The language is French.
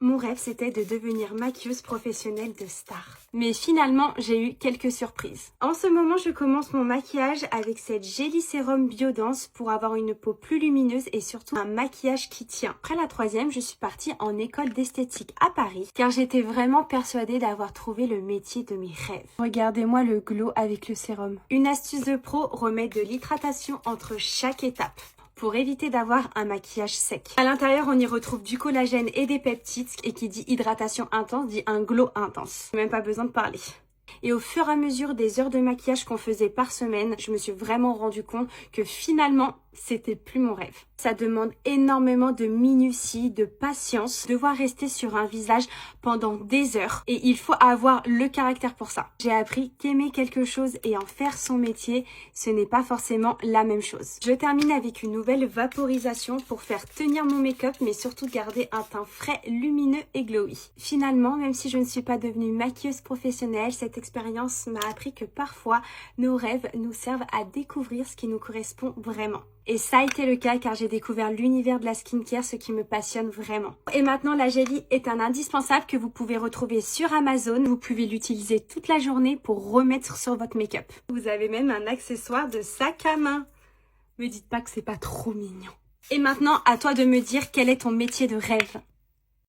Mon rêve, c'était de devenir maquilleuse professionnelle de star. Mais finalement, j'ai eu quelques surprises. En ce moment, je commence mon maquillage avec cette Jelly Sérum Biodense pour avoir une peau plus lumineuse et surtout un maquillage qui tient. Après la troisième, je suis partie en école d'esthétique à Paris car j'étais vraiment persuadée d'avoir trouvé le métier de mes rêves. Regardez-moi le glow avec le sérum. Une astuce de pro, remettre de l'hydratation entre chaque étape pour éviter d'avoir un maquillage sec. À l'intérieur, on y retrouve du collagène et des peptides et qui dit hydratation intense dit un glow intense. Même pas besoin de parler. Et au fur et à mesure des heures de maquillage qu'on faisait par semaine, je me suis vraiment rendu compte que finalement, c'était plus mon rêve. Ça demande énormément de minutie, de patience, devoir rester sur un visage pendant des heures et il faut avoir le caractère pour ça. J'ai appris qu'aimer quelque chose et en faire son métier, ce n'est pas forcément la même chose. Je termine avec une nouvelle vaporisation pour faire tenir mon make-up mais surtout garder un teint frais, lumineux et glowy. Finalement, même si je ne suis pas devenue maquilleuse professionnelle, cette expérience m'a appris que parfois, nos rêves nous servent à découvrir ce qui nous correspond vraiment. Et ça a été le cas car j'ai découvert l'univers de la skincare, ce qui me passionne vraiment. Et maintenant, la Jelly est un indispensable que vous pouvez retrouver sur Amazon. Vous pouvez l'utiliser toute la journée pour remettre sur votre make-up. Vous avez même un accessoire de sac à main. Me dites pas que c'est pas trop mignon. Et maintenant, à toi de me dire quel est ton métier de rêve.